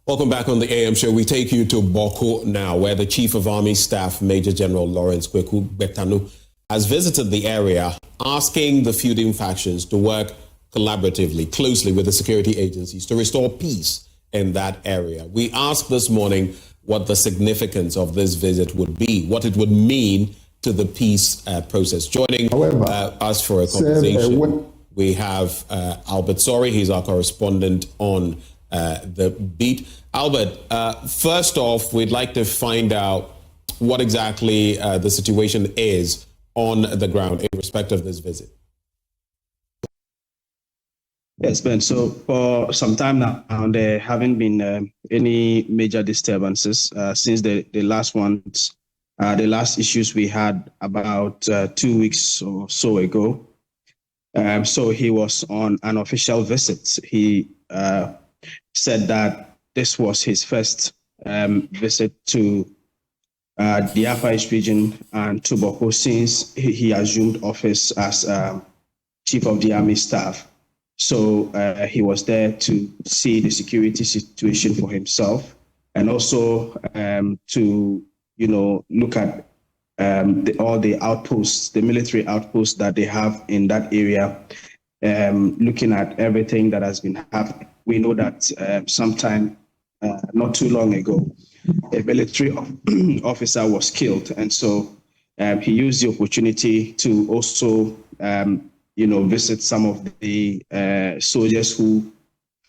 Welcome back on the AM show. We take you to Bawku now, where the Chief of Army Staff, Major General Lawrence Kweku Betanu, has visited the area, asking the feuding factions to work collaboratively, closely with the security agencies to restore peace in that area. We asked this morning what the significance of this visit would be, what it would mean to the peace process. Joining us for a conversation, we have Albert Sori. He's our correspondent on the beat. Albert, first off, we'd like to find out what exactly the situation is on the ground in respect of this visit. Yes, Ben. So for some time now, there haven't been any major disturbances since the last ones, the last issues we had about 2 weeks or so ago. So he was on an official visit. He said that this was his first visit to the Upper East region and to Bawku since he assumed office as Chief of the Army Staff. So he was there to see the security situation for himself, and also to look at all the outposts, the military outposts that they have in that area, looking at everything that has been happening. We know that sometime not too long ago, a military officer was killed, and so he used the opportunity to also visit some of the soldiers who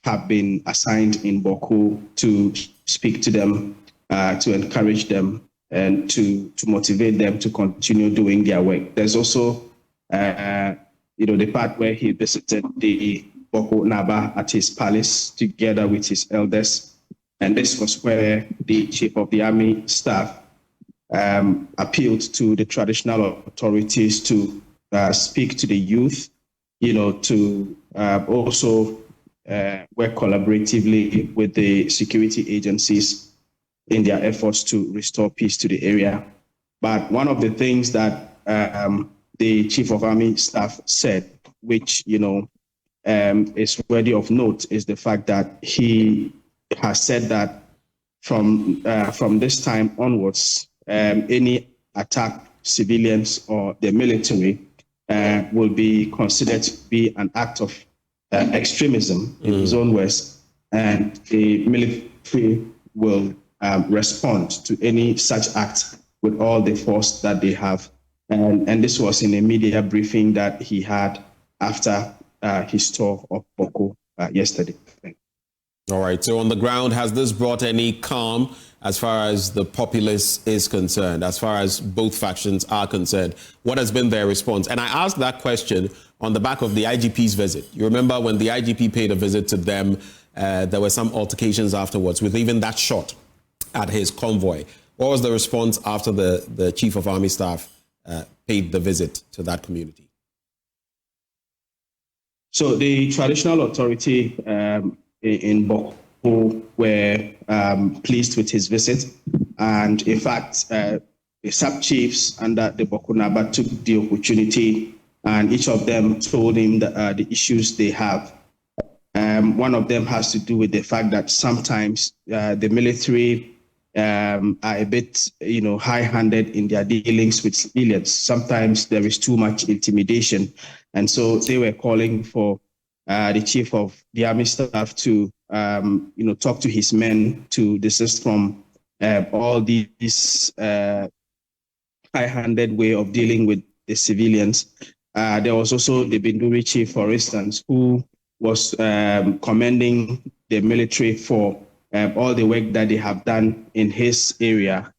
have been assigned in Bawku to speak to them, to encourage them, and to motivate them to continue doing their work. There's also, the part where he visited the Bawku Naba at his palace together with his elders, and this was where the Chief of the Army Staff appealed to the traditional authorities to speak to the youth, to also work collaboratively with the security agencies in their efforts to restore peace to the area. But one of the things that the Chief of Army Staff said, which is worthy of note, is the fact that he has said that from this time onwards, any attack civilians or the military will be considered to be an act of extremism, in his own words, and the military will respond to any such act with all the force that they have. And this was in a media briefing that he had after his tour of Bawku yesterday. All right. So on the ground, has this brought any calm as far as the populace is concerned, as far as both factions are concerned? What has been their response? And I asked that question on the back of the IGP's visit. You remember when the IGP paid a visit to them, there were some altercations afterwards with even that shot at his convoy. What was the response after the Chief of Army Staff paid the visit to that community? So the traditional authority in Bawku were pleased with his visit, and in fact, the sub-chiefs under the Bawku Naba took the opportunity, and each of them told him that, the issues they have. One of them has to do with the fact that sometimes the military are a bit, high-handed in their dealings with civilians. Sometimes there is too much intimidation, and so they were calling for the Chief of the Army Staff to, talk to his men to desist from all these high-handed way of dealing with the civilians. There was also the Binduri chief, for instance, who was commending the military for all the work that they have done in his area.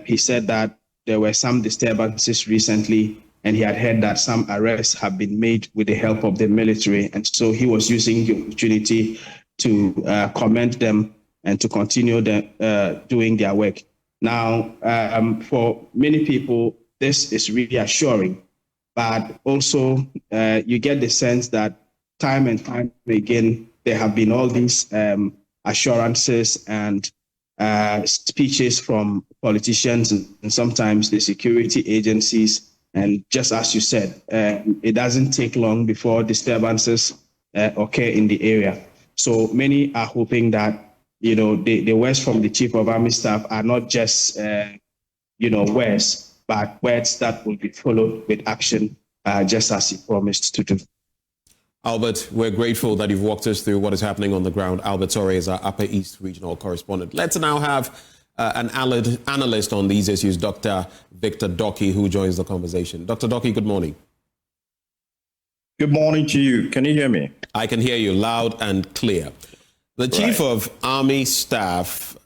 He said that there were some disturbances recently, and he had heard that some arrests have been made with the help of the military. And so he was using the opportunity to commend them and to continue doing their work. Now, for many people, this is really assuring, but also you get the sense that time and time again, there have been all these assurances and speeches from politicians and sometimes the security agencies. And just as you said, it doesn't take long before disturbances occur in the area. So many are hoping that the words from the Chief of Army Staff are not just, words, but words that will be followed with action, just as he promised to do. Albert, we're grateful that you've walked us through what is happening on the ground. Albert Torre is our Upper East Regional Correspondent. Let's now have an analyst on these issues, Dr. Victor Doki, who joins the conversation. Dr. Doki, good morning. Good morning to you. Can you hear me? I can hear you loud and clear. The Chief of Army Staff,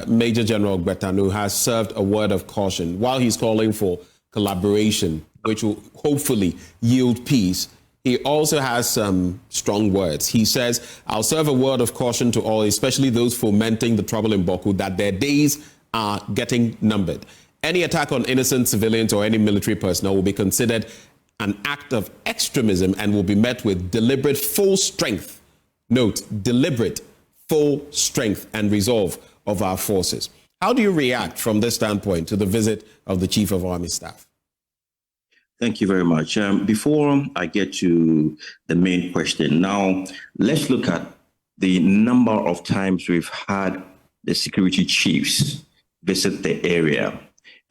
Major General Gbetanu, has served a word of caution while he's calling for collaboration, which will hopefully yield peace. He also has some strong words. He says, I'll serve a word of caution to all, especially those fomenting the trouble in Bawku, that their days are getting numbered. Any attack on innocent civilians or any military personnel will be considered an act of extremism and will be met with deliberate full strength. Note, deliberate full strength and resolve of our forces. How do you react from this standpoint to the visit of the Chief of Army Staff? Thank you very much. Before I get to the main question, now let's look at the number of times we've had the security chiefs visit the area.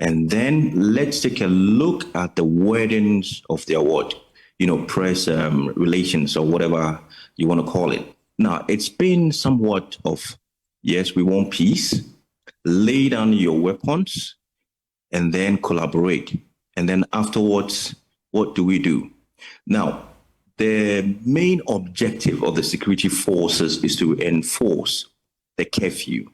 And then let's take a look at the wordings of their press relations or whatever you want to call it. Now, it's been somewhat of, yes, we want peace, lay down your weapons, and then collaborate. And then afterwards, what do we do? Now, the main objective of the security forces is to enforce the curfew,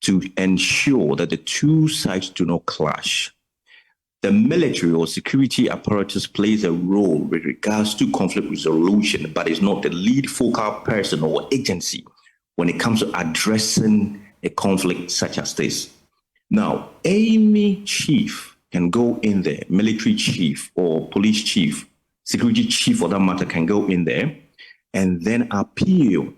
to ensure that the two sides do not clash. The military or security apparatus plays a role with regards to conflict resolution, but is not the lead focal person or agency when it comes to addressing a conflict such as this. Now, any chief can go in there, military chief or police chief, security chief for that matter can go in there and then appeal.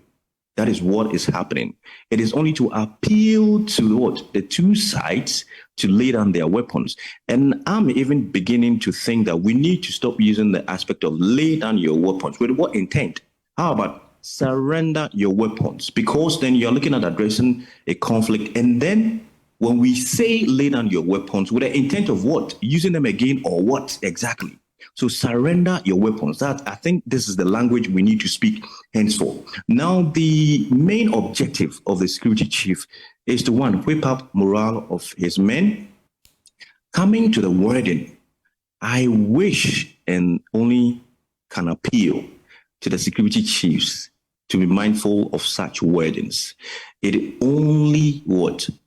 That is what is happening. It is only to appeal to the two sides to lay down their weapons. And I'm even beginning to think that we need to stop using the aspect of lay down your weapons. With what intent? How about surrender your weapons? Because then you're looking at addressing a conflict. And then when we say lay down your weapons, with the intent of what? Using them again or what exactly? So surrender your weapons. I think this is the language we need to speak henceforth. Now, the main objective of the security chief is to, one, whip up morale of his men. Coming to the wording, I wish and only can appeal to the security chiefs to be mindful of such wordings. It only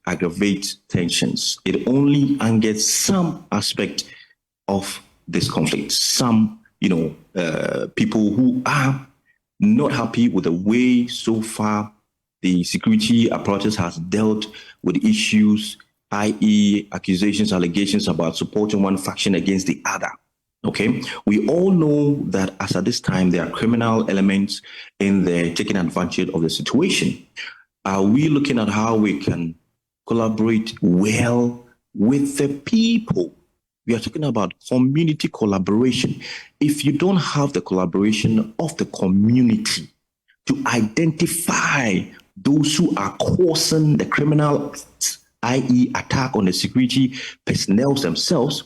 aggravates tensions. It only angers some aspect of this conflict. Some, people who are not happy with the way so far the security apparatus has dealt with issues, i.e. accusations, allegations about supporting one faction against the other. Okay, we all know that as at this time, there are criminal elements in there taking advantage of the situation. Are we looking at how we can collaborate well with the people? We are talking about community collaboration. If you don't have the collaboration of the community to identify those who are causing the criminal, i.e. attack on the security personnel themselves,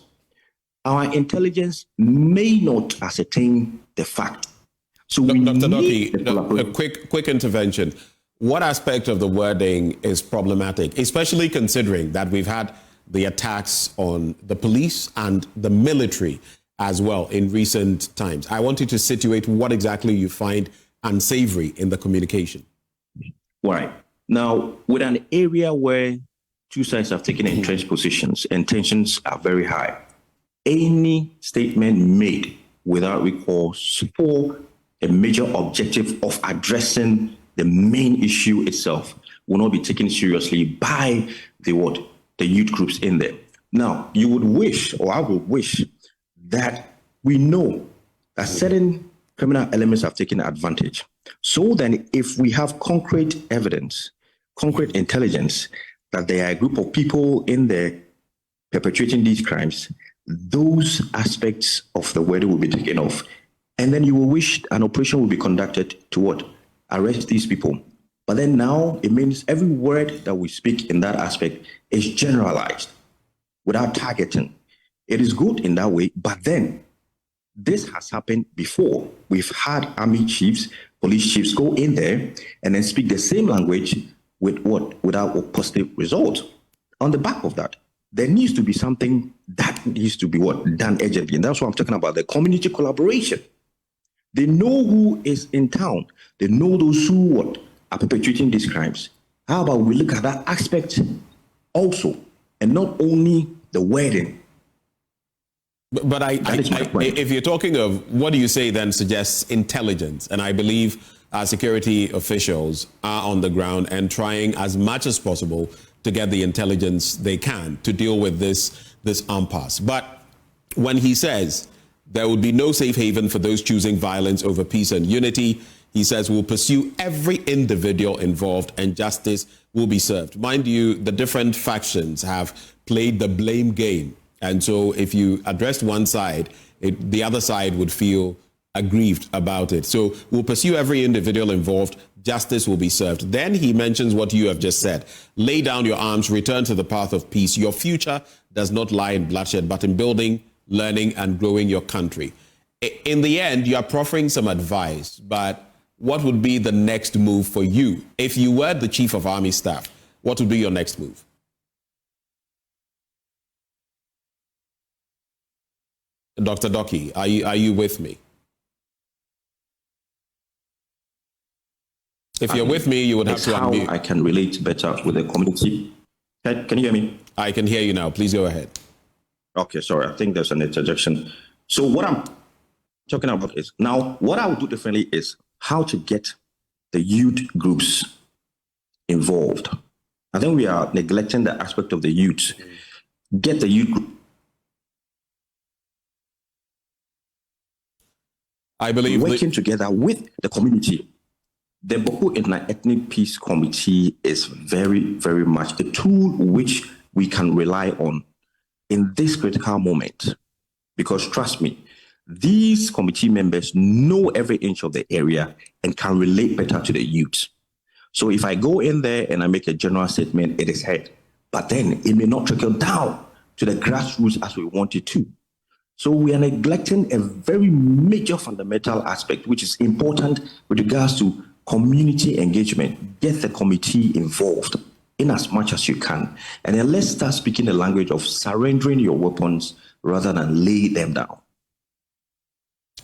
our intelligence may not ascertain the fact. So we Dr. need Doki, a quick intervention. What aspect of the wording is problematic, especially considering that we've had the attacks on the police and the military as well in recent times? I want you to situate what exactly you find unsavory in the communication. Right. Now, with an area where two sides have taken entrenched positions and tensions are very high, any statement made without recourse for a major objective of addressing the main issue itself will not be taken seriously by the youth groups in there. Now, you would wish, or I would wish, that we know that certain criminal elements have taken advantage. So then if we have concrete evidence, concrete intelligence that there are a group of people in there perpetrating these crimes, those aspects of the word will be taken off. And then you will wish an operation will be conducted to arrest these people. But then now it means every word that we speak in that aspect is generalized without targeting. It is good in that way, but then this has happened before. We've had army chiefs, police chiefs go in there and then speak the same language with what? Without a positive result. On the back of that, there needs to be something that needs to be what? Done urgently. And that's what I'm talking about, the community collaboration. They know who is in town. They know those who what are perpetrating these crimes. How about we look at that aspect also, and not only the wording. But if you're talking of, what do you say then suggests intelligence? And I believe our security officials are on the ground and trying as much as possible to get the intelligence they can to deal with this impasse. But when he says there would be no safe haven for those choosing violence over peace and unity, he says we'll pursue every individual involved and justice will be served. Mind you, the different factions have played the blame game. And so if you addressed one side, the other side would feel aggrieved about it. So we'll pursue every individual involved. Justice will be served. Then he mentions what you have just said. Lay down your arms, return to the path of peace. Your future does not lie in bloodshed, but in building, learning, and growing your country. In the end, you are proffering some advice, but what would be the next move for you? If you were the Chief of Army Staff, what would be your next move? Dr. Doki, are you with me? If you're with me, you would have to unmute. How I can relate better with the community. Can you hear me? I can hear you now. Please go ahead. Okay, sorry. I think there's an interjection. So what I'm talking about is, now what I would do differently is how to get the youth groups involved. I think we are neglecting the aspect of the youth. Get the youth group. I believe working together with the community. The Bawku Ethnic Peace Committee is very, very much the tool which we can rely on in this critical moment. Because trust me, these committee members know every inch of the area and can relate better to the youth. So if I go in there and I make a general statement, it is heard. But then it may not trickle down to the grassroots as we want it to. So we are neglecting a very major fundamental aspect, which is important with regards to community engagement. Get the committee involved in as much as you can. And then let's start speaking the language of surrendering your weapons rather than lay them down.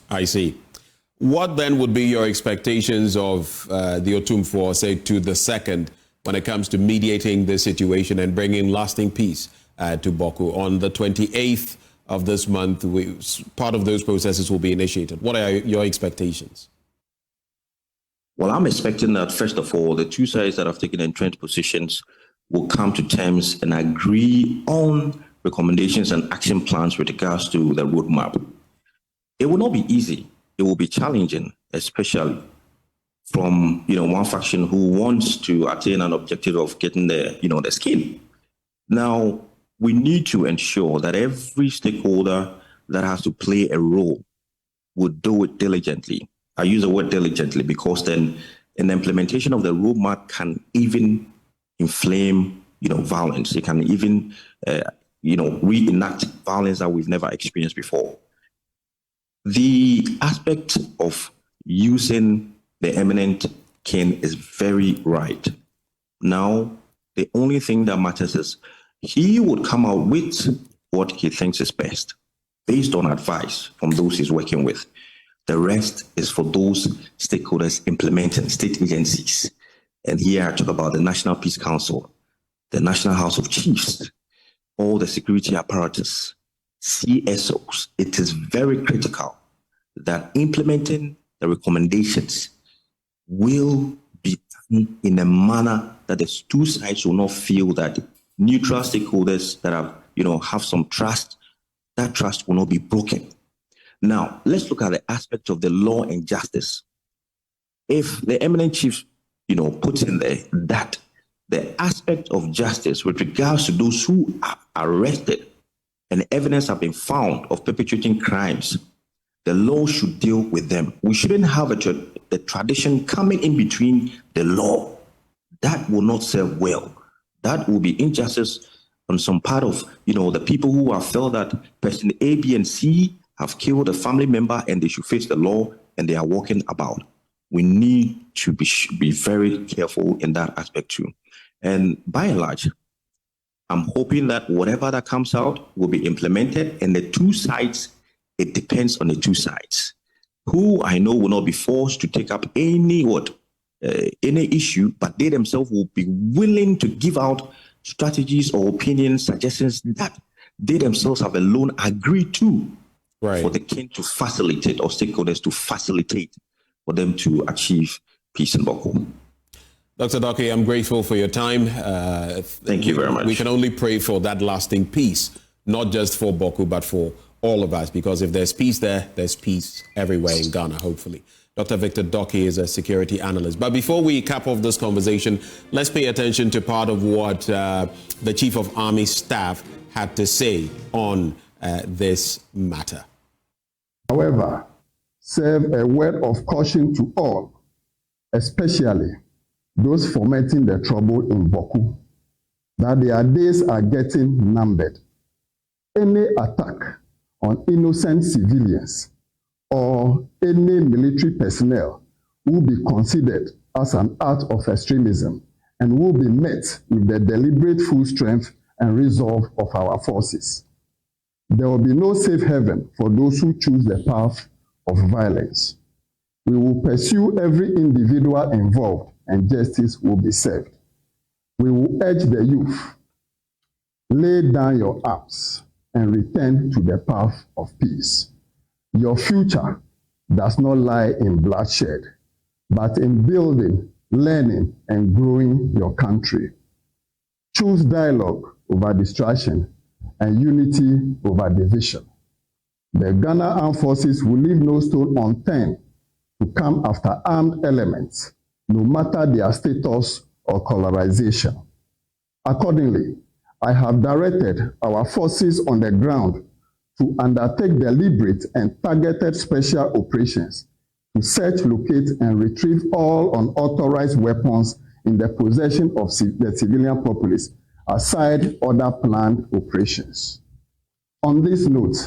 I see. What then would be your expectations of the Otumfuo, say, to the second, when it comes to mediating this situation and bringing lasting peace to Bawku? On the 28th of this month, part of those processes will be initiated. What are your expectations? Well, I'm expecting that, first of all, the two sides that have taken entrenched positions will come to terms and agree on recommendations and action plans with regards to the roadmap. It will not be easy. It will be challenging, especially from one faction who wants to attain an objective of getting the skin. Now, we need to ensure that every stakeholder that has to play a role would do it diligently. I use the word diligently because then an implementation of the roadmap can even inflame, violence. It can even, reenact violence that we've never experienced before. The aspect of using the eminent king is very right. Now, the only thing that matters is he would come out with what he thinks is best, based on advice from those he's working with. The rest is for those stakeholders implementing, state agencies. And here I talk about the National Peace Council, the National House of Chiefs, all the security apparatus, CSOs. It is very critical that implementing the recommendations will be done in a manner that the two sides will not feel that neutral stakeholders that have some trust, that trust will not be broken. Now, let's look at the aspect of the law and justice. If the eminent chief, puts in there that the aspect of justice with regards to those who are arrested and evidence have been found of perpetrating crimes, the law should deal with them. We shouldn't have the tradition coming in between the law that will not serve well. That will be injustice on some part of, the people who have felt that person A, B, and C have killed a family member and they should face the law and they are walking about. We need to be very careful in that aspect too. And by and large, I'm hoping that whatever that comes out will be implemented, and the two sides, it depends on the two sides, who I know will not be forced to take up any issue, but they themselves will be willing to give out strategies or opinions, suggestions that they themselves have alone agreed to, for the king to facilitate, or stakeholders to facilitate for them to achieve peace in Bawku. Dr. Doki, I'm grateful for your time. Thank you very much. We can only pray for that lasting peace, not just for Bawku, but for all of us, because if there's peace there, there's peace everywhere in Ghana, hopefully. Dr. Victor Doki is a security analyst. But before we cap off this conversation, let's pay attention to part of what the Chief of Army Staff had to say on this matter. However, serve a word of caution to all, especially those fomenting the trouble in Bawku, that their days are getting numbered. Any attack on innocent civilians or any military personnel will be considered as an act of extremism and will be met with the deliberate full strength and resolve of our forces. There will be no safe haven for those who choose the path of violence. We will pursue every individual involved and justice will be served. We will urge the youth, lay down your arms and return to the path of peace. Your future does not lie in bloodshed, but in building, learning, and growing your country. Choose dialogue over distraction and unity over division. The Ghana Armed Forces will leave no stone unturned to come after armed elements, no matter their status or colorization. Accordingly, I have directed our forces on the ground to undertake deliberate and targeted special operations to search, locate, and retrieve all unauthorized weapons in the possession of the civilian populace, aside other planned operations. On this note,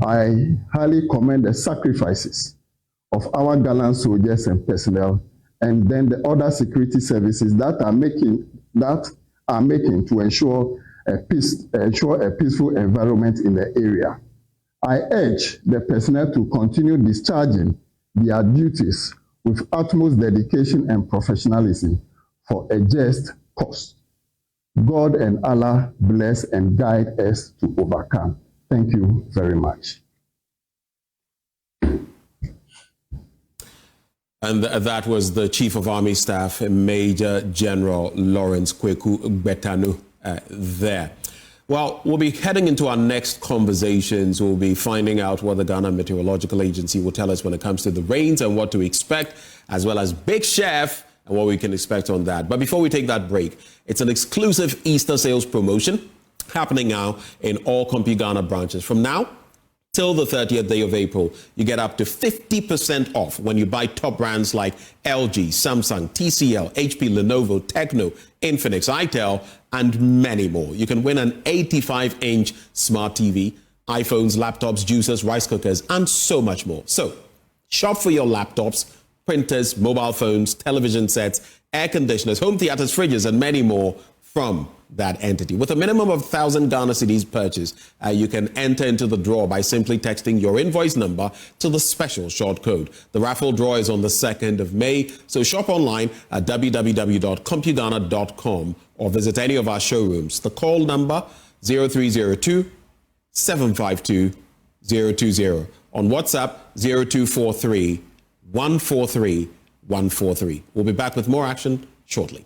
I highly commend the sacrifices of our gallant soldiers and personnel, and then the other security services that are making to ensure a peaceful environment in the area. I urge the personnel to continue discharging their duties with utmost dedication and professionalism for a just cause. God and Allah bless and guide us to overcome. Thank you very much. And that was the Chief of Army Staff, Major General Lawrence Kweku Gbetanu there. Well, we'll be heading into our next conversations. We'll be finding out what the Ghana Meteorological Agency will tell us when it comes to the rains and what to expect, as well as Big Chef and what we can expect on that. But before we take that break, it's an exclusive Easter sales promotion happening now in all CompuGhana branches. From now till the 30th day of April, you get up to 50% off when you buy top brands like LG, Samsung, TCL, HP, Lenovo, Tecno, Infinix, itel, and many more. You can win an 85-inch smart TV, iPhones, laptops, juicers, rice cookers, and so much more. So, shop for your laptops, printers, mobile phones, television sets, air conditioners, home theaters, fridges, and many more from that entity. With a minimum of 1,000 Ghana cedis purchase, you can enter into the draw by simply texting your invoice number to the special short code. The raffle draw is on the 2nd of May, so shop online at www.compughana.com or visit any of our showrooms. The call number 0302 752 020. On WhatsApp 0243 143 143. We'll be back with more action shortly.